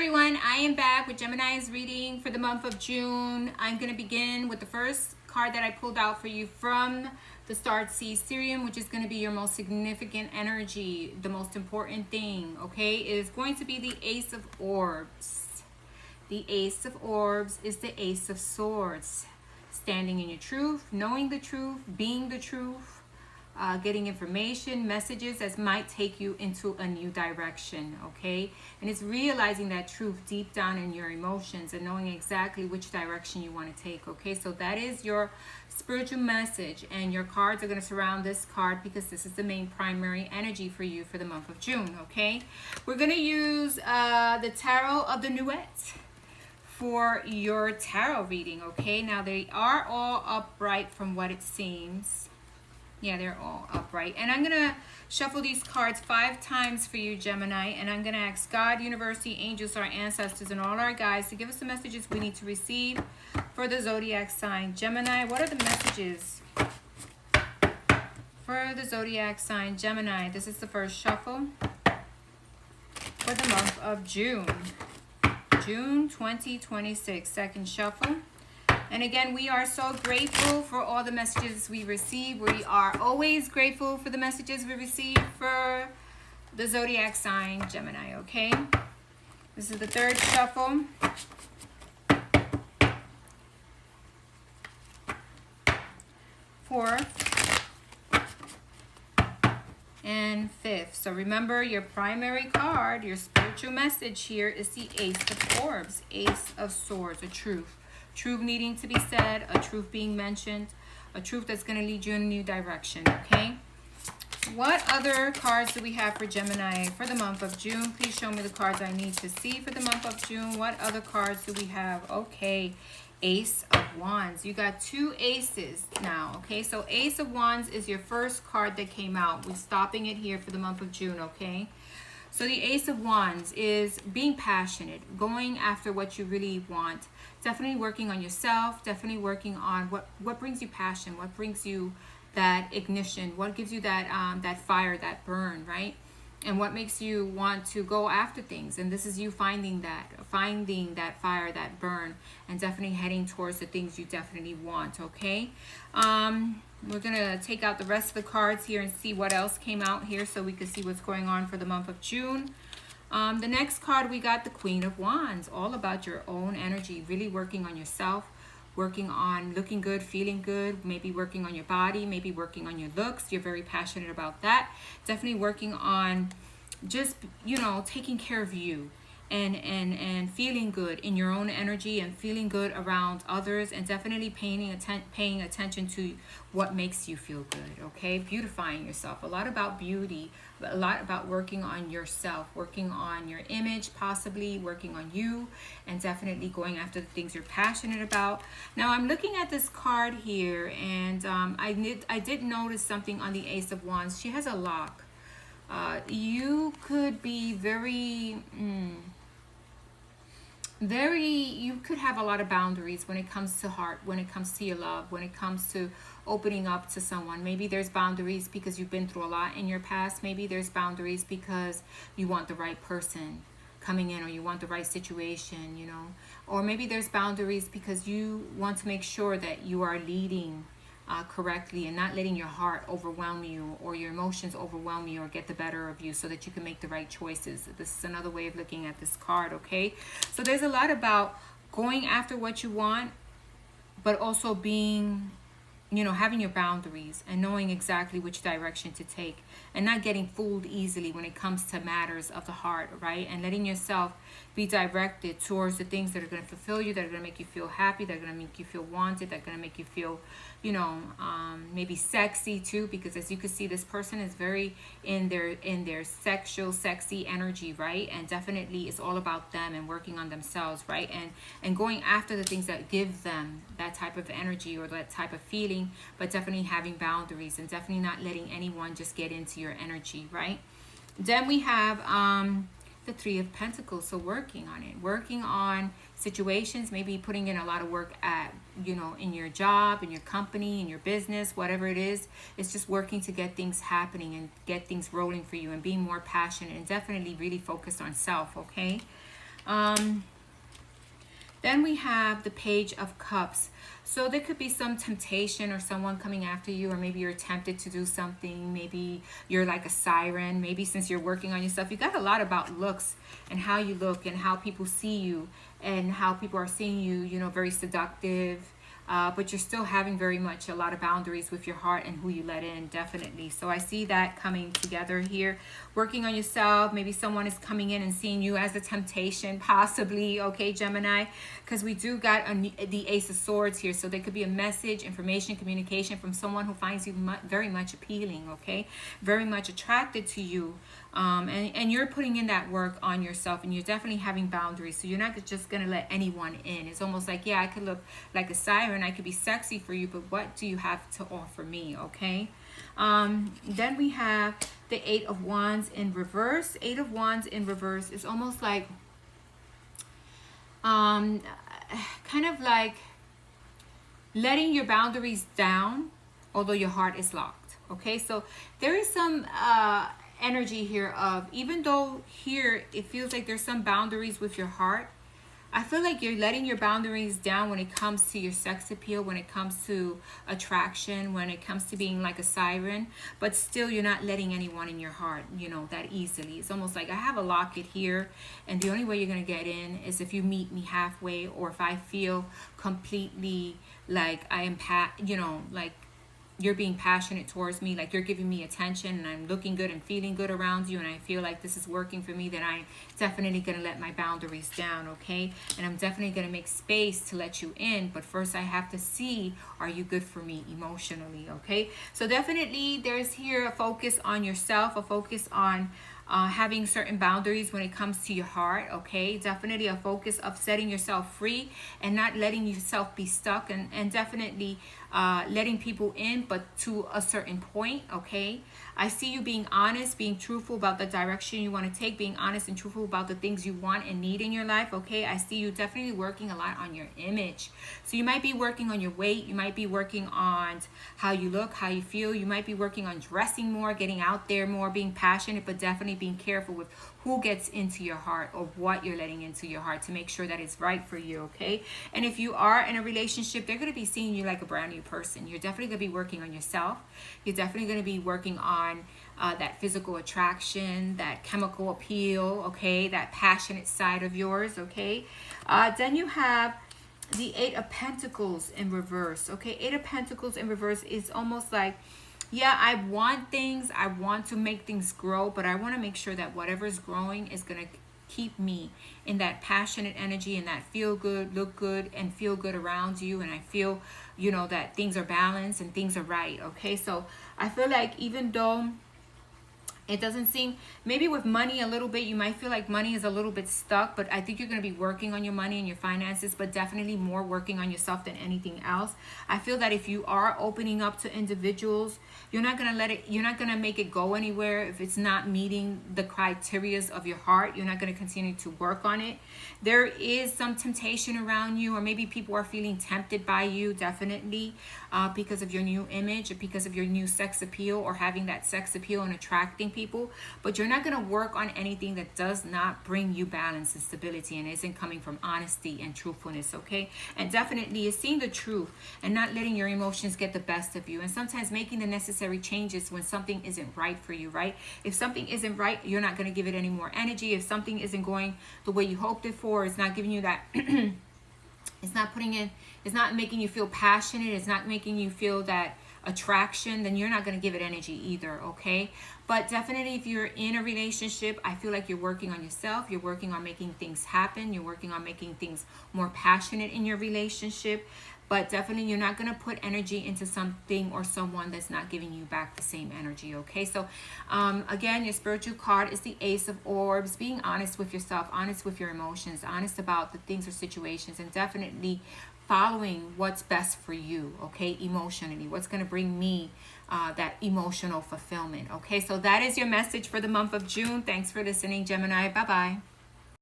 everyone, I am back with Gemini's reading for the month of June. I'm going to begin with the first card that I pulled out for you from the Starred Seas Serum, which is going to be your most significant energy, the most important thing, okay? It is going to be the Ace of Orbs. The Ace of Orbs is the Ace of Swords. Standing in your truth, knowing the truth, being the truth. Getting information, messages that might take you into a new direction, okay? And it's realizing that truth deep down in your emotions and knowing exactly which direction you want to take, okay? So that is your spiritual message, and your cards are going to surround this card because this is the main primary energy for you for the month of June, okay? We're going to use the Tarot of the Nuet for your tarot reading, okay? Now, they are all upright from what it seems. Yeah, they're all upright. And I'm going to shuffle these cards 5 times for you, Gemini. And I'm going to ask God, universe, the angels, our ancestors, and all our guides to give us the messages we need to receive for the zodiac sign. Gemini, what are the messages for the zodiac sign? Gemini, this is the first shuffle for the month of June. June 2026, second shuffle. And again, we are so grateful for all the messages we receive. We are always grateful for the messages we receive for the zodiac sign Gemini, okay? This is the third shuffle. Fourth. And fifth. So remember, your primary card, your spiritual message here is the Ace of Orbs, Ace of Swords, a truth. Truth needing to be said, a truth being mentioned, a truth that's going to lead you in a new direction, okay? What other cards do we have for Gemini for the month of June? Please show me the cards I need to see for the month of June. What other cards do we have? Okay, Ace of Wands. You got 2 aces now, okay? So Ace of Wands is your first card that came out. We're stopping it here for the month of June, okay? So the Ace of Wands is being passionate, going after what you really want. Definitely working on yourself, definitely working on what brings you passion, what brings you that ignition, what gives you that that fire, that burn, right? And what makes you want to go after things. And this is you finding that fire, that burn, and definitely heading towards the things you definitely want, okay? We're going to take out the rest of the cards here and see what else came out here so we can see what's going on for the month of June. The next card, we got the Queen of Wands, all about your own energy, really working on yourself, working on looking good, feeling good, maybe working on your body, maybe working on your looks. You're very passionate about that. Definitely working on just, you know, taking care of you and feeling good in your own energy and feeling good around others, and definitely paying attention to what makes you feel good, okay? Beautifying yourself. A lot about beauty, a lot about working on yourself, working on your image, possibly working on you, and definitely going after the things you're passionate about. Now, I'm looking at this card here, and I did notice something on the Ace of Wands. She has a lock. You could be you could have a lot of boundaries when it comes to heart, when it comes to your love, when it comes to opening up to someone. Maybe there's boundaries because you've been through a lot in your past. Maybe there's boundaries because you want the right person coming in, or you want the right situation, you know. Or maybe there's boundaries because you want to make sure that you are leading correctly and not letting your heart overwhelm you or your emotions overwhelm you or get the better of you, so that you can make the right choices. This is another way of looking at this card, okay? So there's a lot about going after what you want, but also being, you know, having your boundaries and knowing exactly which direction to take, and not getting fooled easily when it comes to matters of the heart, right? And letting yourself be directed towards the things that are going to fulfill you, that are going to make you feel happy, that are going to make you feel wanted, that are going to make you feel, you know, maybe sexy too, because as you can see, this person is very in their sexual, sexy energy, right? And definitely it's all about them and working on themselves, right? And going after the things that give them that type of energy or that type of feeling, but definitely having boundaries and definitely not letting anyone just get into your energy, right? Then we have the Three of Pentacles. So working on it, working on situations, maybe putting in a lot of work at, you know, in your job, in your company, in your business, whatever it is. It's just working to get things happening and get things rolling for you, and being more passionate and definitely really focused on self, okay? Then we have the Page of Cups. So there could be some temptation or someone coming after you, or maybe you're tempted to do something. Maybe you're like a siren. Maybe since you're working on yourself, you got a lot about looks and how you look and how people see you and how people are seeing you, you know, very seductive. But you're still having very much a lot of boundaries with your heart and who you let in, definitely. So I see that coming together here. Working on yourself. Maybe someone is coming in and seeing you as a temptation, possibly, okay, Gemini? Because we do got the Ace of Swords here. So there could be a message, information, communication from someone who finds you very much appealing, okay? Very much attracted to you. And you're putting in that work on yourself, and you're definitely having boundaries. So you're not just going to let anyone in. It's almost like, yeah, I could look like a siren, I could be sexy for you, but what do you have to offer me, okay? Then we have the Eight of Wands in reverse. Eight of Wands in reverse is almost like kind of like letting your boundaries down, although your heart is locked, okay? So there is some energy here of, even though here it feels like there's some boundaries with your heart, I feel like you're letting your boundaries down when it comes to your sex appeal, when it comes to attraction, when it comes to being like a siren, but still you're not letting anyone in your heart, you know, that easily. It's almost like I have a locket here, and the only way you're going to get in is if you meet me halfway, or if I feel completely like I am, you know, like you're being passionate towards me, like you're giving me attention and I'm looking good and feeling good around you, and I feel like this is working for me, then I'm definitely going to let my boundaries down, okay? And I'm definitely going to make space to let you in, but first I have to see, are you good for me emotionally, okay? So definitely there's here a focus on yourself, a focus on having certain boundaries when it comes to your heart, okay? Definitely a focus of setting yourself free and not letting yourself be stuck, and definitely letting people in, but to a certain point, okay? I see you being honest, being truthful about the direction you want to take, being honest and truthful about the things you want and need in your life, okay? I see you definitely working a lot on your image. So you might be working on your weight, you might be working on how you look, how you feel, you might be working on dressing more, getting out there more, being passionate, but definitely being careful with who gets into your heart or what you're letting into your heart to make sure that it's right for you, okay? And if you are in a relationship, they're going to be seeing you like a brand new person. You're definitely going to be working on yourself. You're definitely going to be working on that physical attraction, that chemical appeal, okay? That passionate side of yours, okay? Then you have the Eight of Pentacles in reverse, okay? Eight of Pentacles in reverse is almost like, yeah, I want things, I want to make things grow, but I want to make sure that whatever's growing is going to keep me in that passionate energy and that feel good, look good, and feel good around you. And I feel, you know, that things are balanced and things are right, okay? So I feel like even though it doesn't seem, maybe with money a little bit, you might feel like money is a little bit stuck, but I think you're going to be working on your money and your finances, but definitely more working on yourself than anything else. I feel that if you are opening up to individuals, you're not going to let it, you're not going to make it go anywhere. If it's not meeting the criterias of your heart, you're not going to continue to work on it. There is some temptation around you, or maybe people are feeling tempted by you, definitely, because of your new image or because of your new sex appeal, or having that sex appeal and attracting people. But you're not going to work on anything that does not bring you balance and stability and isn't coming from honesty and truthfulness, okay? And definitely is seeing the truth and not letting your emotions get the best of you, and sometimes making the necessary changes when something isn't right for you, right? If something isn't right, you're not going to give it any more energy. If something isn't going the way you hoped it for, it's not giving you that it's not putting in, it's not making you feel passionate, it's not making you feel that attraction, then you're not going to give it energy either, okay? But definitely if you're in a relationship, I feel like you're working on yourself, you're working on making things happen, you're working on making things more passionate in your relationship. But definitely you're not going to put energy into something or someone that's not giving you back the same energy, okay? So again, your spiritual card is the Ace of Orbs. Being honest with yourself, honest with your emotions, honest about the things or situations, and definitely following what's best for you, okay, emotionally. What's going to bring me that emotional fulfillment, okay? So that is your message for the month of June. Thanks for listening, Gemini. Bye-bye.